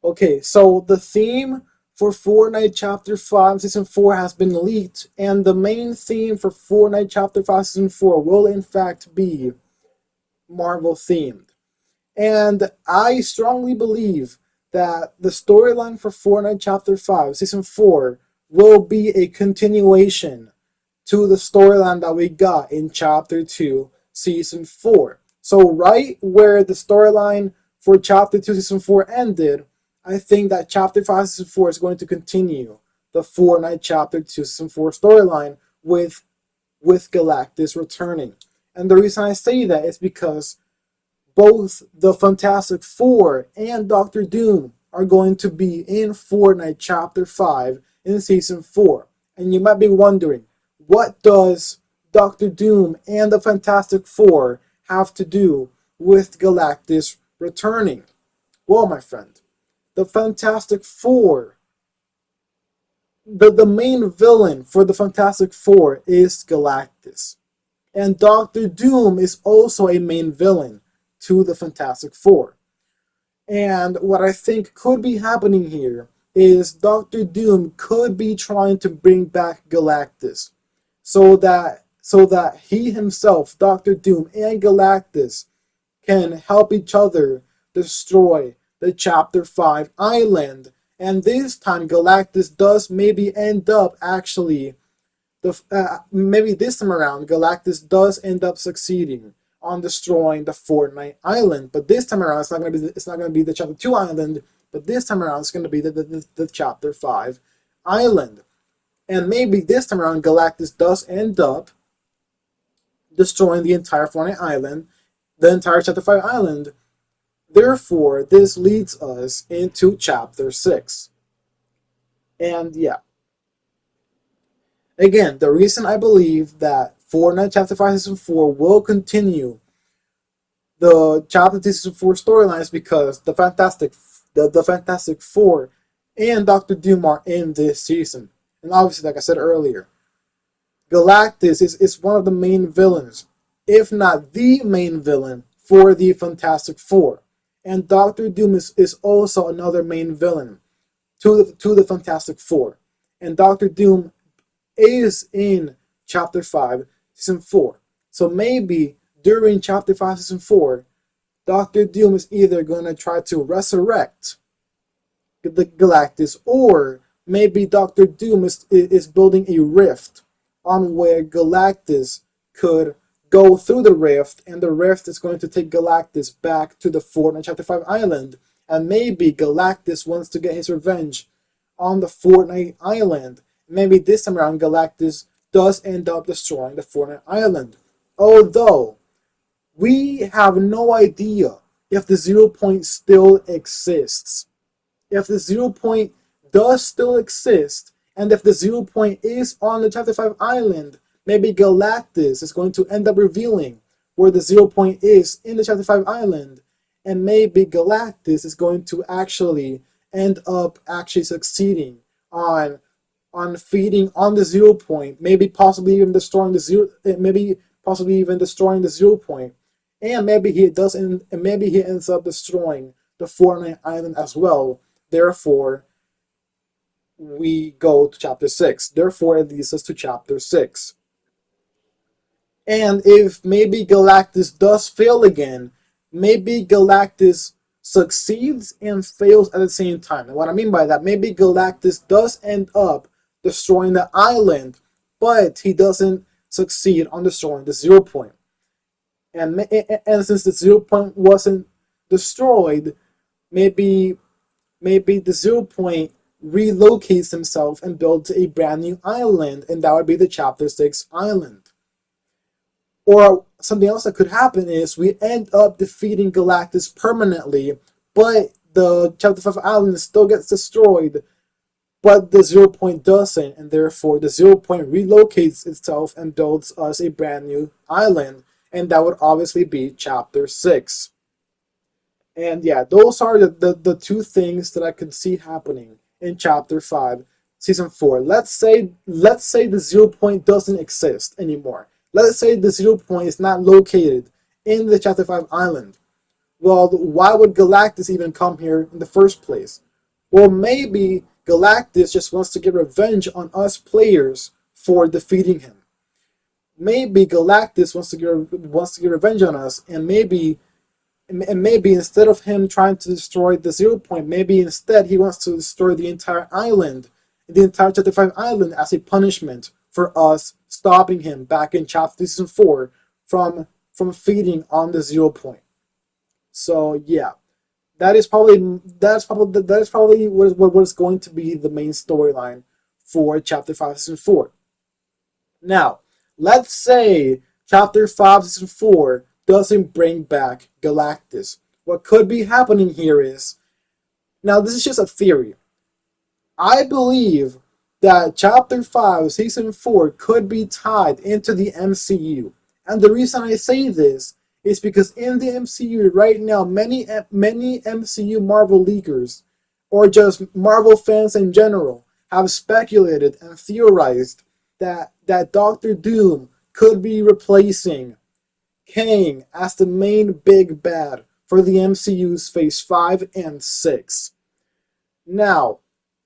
Okay, so the theme for Fortnite Chapter 5 Season 4 has been leaked, and the main theme for Fortnite Chapter 5 Season 4 will in fact be Marvel themed. And I strongly believe that the storyline for Fortnite Chapter 5 Season 4 will be a continuation to the storyline that we got in Chapter 2 Season 4. So, right where the storyline for Chapter 2 Season 4 ended, I think that Chapter 5 Season 4 is going to continue the Fortnite Chapter 2 Season 4 storyline with Galactus returning. And the reason I say that is because both the Fantastic Four and Doctor Doom are going to be in Fortnite Chapter 5 in Season 4. And you might be wondering, what does Doctor Doom and the Fantastic Four have to do with Galactus returning? Well, my friend, the Fantastic Four, the main villain for the Fantastic Four is Galactus. And Doctor Doom is also a main villain to the Fantastic Four. And what I think could be happening here is Doctor Doom could be trying to bring back Galactus so that he himself, Doctor Doom and Galactus, can help each other destroy the Chapter 5 island. And this time Galactus does maybe end up actually maybe this time around, Galactus does end up succeeding on destroying the Fortnite island. But this time around, it's not going to be the Chapter 2 island. But this time around, it's going to be the Chapter 5 island. And maybe this time around, Galactus does end up destroying the entire Fortnite island, the entire Chapter 5 island. Therefore, this leads us into Chapter 6. And yeah. Again, the reason I believe that Fortnite Chapter 5 Season 4 will continue the Chapter 2 Season 4 storyline is because the Fantastic Four and Doctor Doom are in this season. And obviously, like I said earlier, Galactus is one of the main villains, if not the main villain, for the Fantastic Four. And Doctor Doom is also another main villain to the Fantastic Four. And Doctor Doom is in Chapter 5, Season 4. So maybe during Chapter 5, Season 4, Doctor Doom is either going to try to resurrect the Galactus, or maybe Doctor Doom is building a rift on where Galactus could go through the rift, and the rift is going to take Galactus back to the Fortnite Chapter 5 island. And maybe Galactus wants to get his revenge on the Fortnite island. Maybe this time around, Galactus does end up destroying the Fortnite island. Although, we have no idea if the 0 point still exists. If the 0 point does still exist, and if the 0 point is on the Chapter 5 island, maybe Galactus is going to end up revealing where the 0 point is in the Chapter 5 island, and maybe Galactus is going to actually end up succeeding on feeding on the 0 point, maybe possibly even destroying the 0 point, and maybe he ends up destroying the Fortnite island as well. Therefore, we go to Chapter 6. Therefore, it leads us to Chapter 6. And if maybe Galactus does fail again, maybe Galactus succeeds and fails at the same time. And what I mean by that, maybe Galactus does end up destroying the island, but he doesn't succeed on destroying the 0 point. And since the 0 point wasn't destroyed, maybe the 0 point relocates himself and builds a brand new island, and that would be the Chapter 6 island. Or something else that could happen is we end up defeating Galactus permanently, but the Chapter 5 island still gets destroyed, but the 0 point doesn't, and therefore the 0 point relocates itself and builds us a brand new island, and that would obviously be Chapter 6. And yeah, those are the two things that I could see happening in Chapter 5, Season 4. Let's say the 0 point doesn't exist anymore. Let's say the 0 point is not located in the Chapter 5 island. Well, why would Galactus even come here in the first place? Well, maybe Galactus just wants to get revenge on us players for defeating him. Maybe Galactus wants to get revenge on us, and maybe instead of him trying to destroy the 0 point, maybe instead he wants to destroy the entire island, the entire Chapter 5 island, as a punishment for us stopping him back in Chapter Season 4 from feeding on the 0 point. So yeah, that is probably what is going to be the main storyline for Chapter 5 Season 4. Now, let's say Chapter 5 Season 4 doesn't bring back Galactus. What could be happening here is, now this is just a theory. I believe that Chapter 5 Season 4 could be tied into the MCU. And the reason I say this is because in the MCU right now, many MCU Marvel leakers, or just Marvel fans in general, have speculated and theorized that Doctor Doom could be replacing Kang as the main big bad for the MCU's Phase 5 and 6. Now,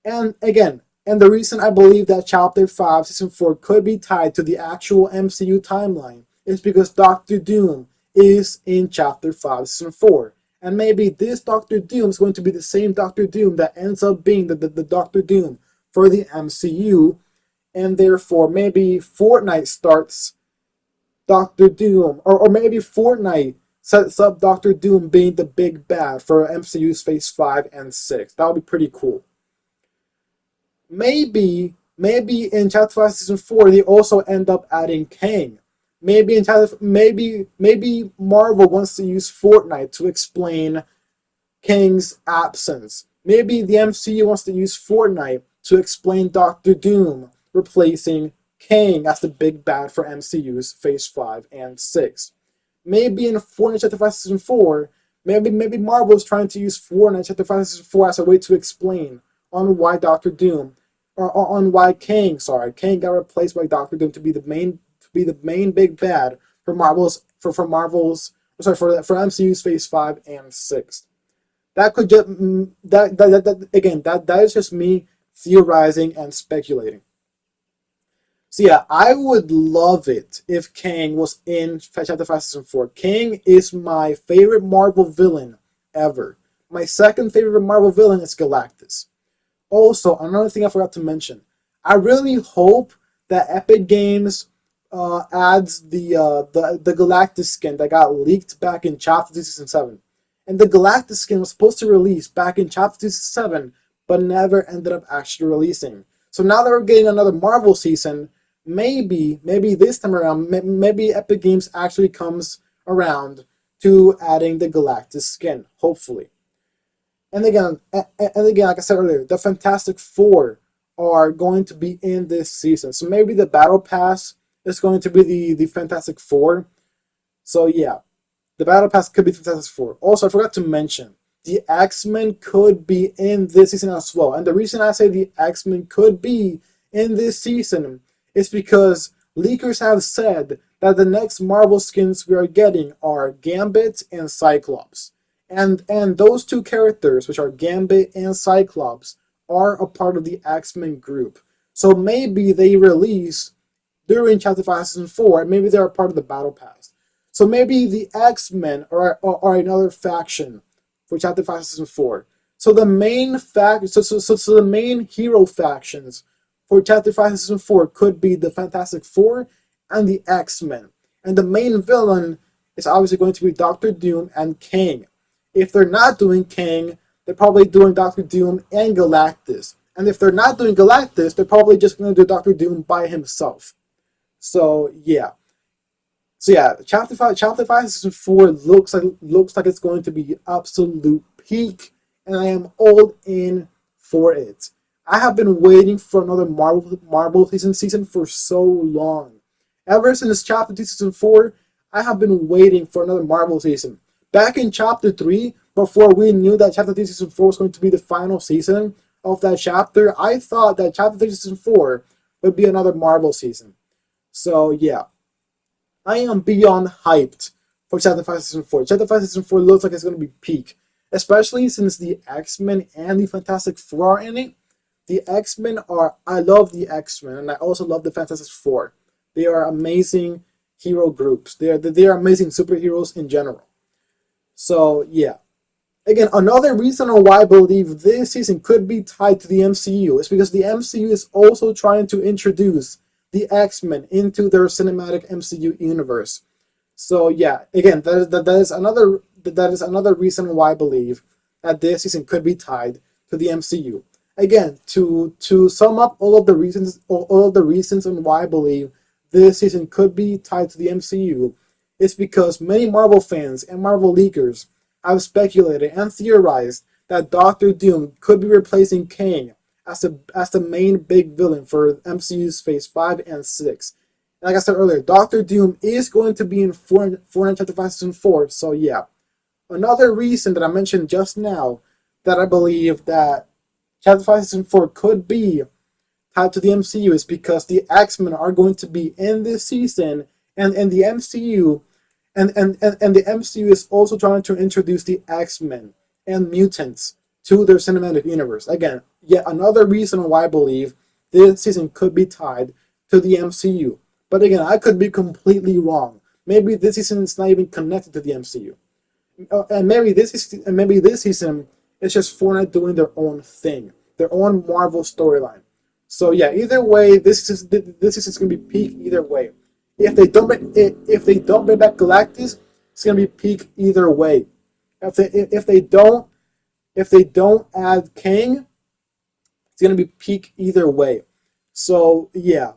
and again, and the reason I believe that Chapter 5 Season 4 could be tied to the actual MCU timeline is because Doctor Doom is in Chapter 5 Season 4. And maybe this Doctor Doom is going to be the same Doctor Doom that ends up being the Doctor Doom for the MCU. And therefore, maybe Fortnite starts Doctor Doom, or maybe Fortnite sets up Doctor Doom being the big bad for MCU's Phase 5 and 6. That would be pretty cool. Maybe in Chapter 5 Season 4 they also end up adding Kang. Maybe Marvel wants to use Fortnite to explain Kang's absence. Maybe the MCU wants to use Fortnite to explain Doctor Doom replacing Kang as the big bad for MCU's Phase 5 and 6. Maybe in Fortnite Chapter 5 Season 4, maybe Marvel is trying to use Fortnite Chapter 5 Season 4 as a way to explain on why Doctor Doom, or on why Kang got replaced by Doctor Doom to be the main big bad for MCU's Phase 5 and 6. That could just that is just me theorizing and speculating. So yeah, I would love it if Kang was in Chapter 5 Season 4. Kang is my favorite Marvel villain ever. My second favorite Marvel villain is Galactus. Also, another thing I forgot to mention, I really hope that Epic Games adds the Galactus skin that got leaked back in Chapter 2 Season 7. And the Galactus skin was supposed to release back in Chapter 2 Season 7, but never ended up actually releasing. So now that we're getting another Marvel season, maybe this time around, maybe Epic Games actually comes around to adding the Galactus skin, hopefully. And again, like I said earlier, the Fantastic Four are going to be in this season. So maybe the Battle Pass is going to be the Fantastic Four. So yeah, the Battle Pass could be Fantastic Four. Also, I forgot to mention, the X-Men could be in this season as well. And the reason I say the X-Men could be in this season is because leakers have said that the next Marvel skins we are getting are Gambit and Cyclops. And those two characters, which are Gambit and Cyclops, are a part of the X-Men group. So maybe they release during Chapter 5 Season 4, and maybe they're a part of the Battle Pass. So maybe the X-Men are another faction for Chapter 5 Season 4. So the main the main hero factions for Chapter 5 Season 4 could be the Fantastic Four and the X-Men. And the main villain is obviously going to be Doctor Doom and Kang. If they're not doing Kang, they're probably doing Doctor Doom and Galactus. And if they're not doing Galactus, they're probably just going to do Doctor Doom by himself. So yeah. Chapter 5 Season 4 looks like it's going to be absolute peak, and I am all in for it. I have been waiting for another Marvel season for so long. Ever since Chapter 2 Season 4, I have been waiting for another Marvel season. Back in Chapter 3, before we knew that Chapter 3 Season 4 was going to be the final season of that chapter, I thought that Chapter 3 Season 4 would be another Marvel season. So yeah, I am beyond hyped for Chapter 5 Season 4. Chapter 5 Season 4 looks like it's going to be peak. especially since the X-Men and the Fantastic Four are in it. The X-Men are, I love the X-Men, and I also love the Fantastic Four. They are amazing hero groups. They are amazing superheroes in general. So yeah. Again, another reason why I believe this season could be tied to the MCU is because the MCU is also trying to introduce the X-Men into their cinematic MCU universe. So yeah, again, that is another reason why I believe that this season could be tied to the MCU. Again, to sum up all of the reasons and why I believe this season could be tied to the MCU is because many Marvel fans and Marvel leakers have speculated and theorized that Doctor Doom could be replacing Kang as the main big villain for MCU's Phase 5 and 6. Like I said earlier, Doctor Doom is going to be in Fortnite Chapter 5 Season 4, so yeah. Another reason that I mentioned just now that I believe that Chapter 5 Season 4 could be tied to the MCU is because the X-Men are going to be in this season, and the MCU and the MCU is also trying to introduce the X-Men and mutants to their cinematic universe. Again, yet another reason why I believe this season could be tied to the MCU. But again, I could be completely wrong. Maybe this season is not even connected to the MCU. And maybe this season is just Fortnite doing their own thing, their own Marvel storyline. So yeah, either way, this is gonna be peak either way. If they don't bring back Galactus, it's gonna be peak either way. If they don't add Kang, it's gonna be peak either way. So yeah,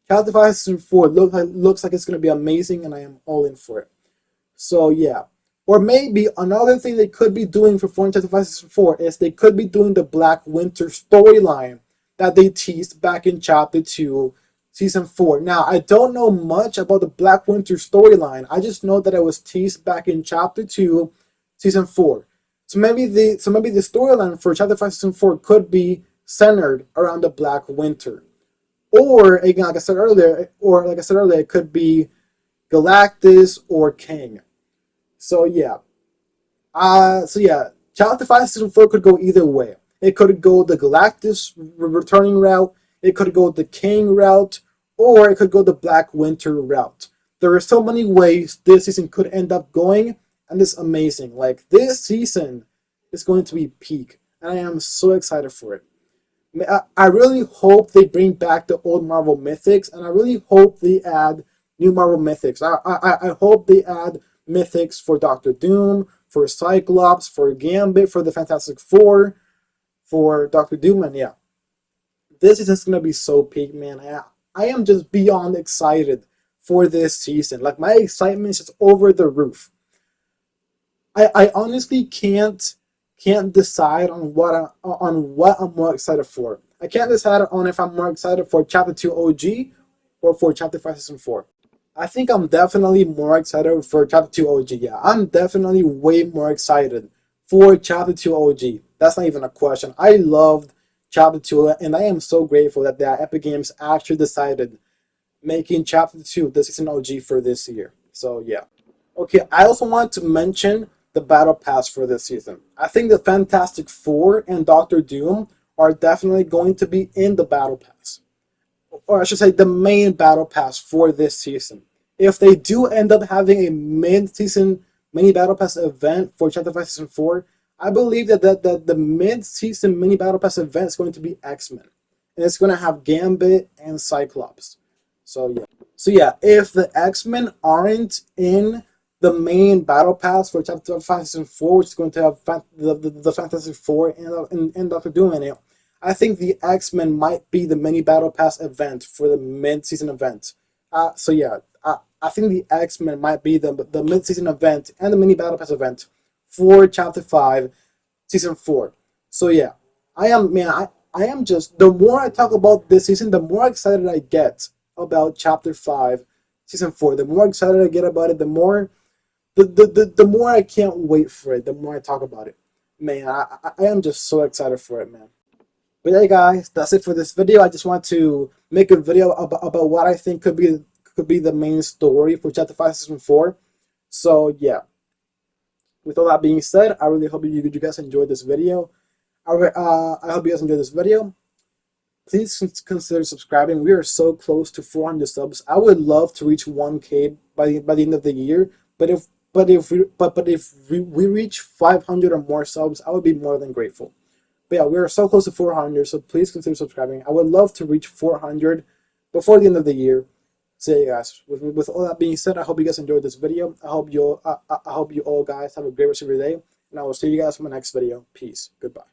Chapter 5 Season 4 looks like it's gonna be amazing, and I am all in for it. So yeah. Or maybe another thing they could be doing for Fortnite Chapter 5 Season 4 is they could be doing the Black Winter storyline that they teased back in Chapter 2 Season 4. Now, I don't know much about the Black Winter storyline. I just know that it was teased back in Chapter 2 Season 4. So maybe the storyline for Chapter 5 Season 4 could be centered around the Black Winter. Or again, like I said earlier, it could be Galactus or Kang. So yeah. Chapter 5 Season 4 could go either way. It could go the Galactus returning route, it could go the Kang route, or it could go the Black Winter route. There are so many ways this season could end up going, and it's amazing. Like, this season is going to be peak, and I am so excited for it. I really hope they bring back the old Marvel Mythics, and I really hope they add new Marvel Mythics. I hope they add Mythics for Doctor Doom, for Cyclops, for Gambit, for the Fantastic Four, for Doctor Doom, and yeah. This season's gonna be so peak, man. I am just beyond excited for this season. Like, my excitement is just over the roof. I honestly can't decide on what I'm more excited for. I can't decide on if I'm more excited for Chapter 2 OG or for Chapter 5 Season 4. I think I'm definitely more excited for Chapter 2 OG. Yeah, I'm definitely way more excited for Chapter 2 OG. That's not even a question. I loved Chapter 2, and I am so grateful that the Epic Games actually decided making Chapter 2 the season OG for this year. So yeah. Okay, I also want to mention the Battle Pass for this season. I think the Fantastic Four and Doctor Doom are definitely going to be in the Battle Pass. Or I should say the main Battle Pass for this season. If they do end up having a mid-season mini Battle Pass event for Chapter 5 Season 4, I believe that the mid-season mini Battle Pass event is going to be X-Men. And it's going to have Gambit and Cyclops. So yeah, if the X-Men aren't in the main Battle Pass for Chapter 5 Season 4, which is going to have the Fantastic Four and Doctor Doom in it, I think the X-Men might be the mini Battle Pass event for the mid-season event. So yeah, I think the X-Men might be the mid-season event and the mini Battle Pass event for Chapter 5 Season 4. So yeah, I am just, the more I talk about this season, the more excited I get about Chapter 5 Season 4. The more excited I get about it, the more I can't wait for it, the more I talk about it. Man, I am just so excited for it, man. But yeah, guys, that's it for this video. I just want to make a video about what I think could be the main story for Chapter 5 Season 4. So yeah. with all that being said, I really hope you guys enjoyed this video. I hope you guys enjoyed this video. Please consider subscribing. We are so close to 400 subs. I would love to reach 1K by the end of the year. But if we reach 500 or more subs, I would be more than grateful. But yeah, we are so close to 400, so please consider subscribing. I would love to reach 400 before the end of the year. So yeah, guys, with all that being said, I hope you guys enjoyed this video. I hope you all guys have a great rest of your day, and I will see you guys in my next video. Peace. Goodbye.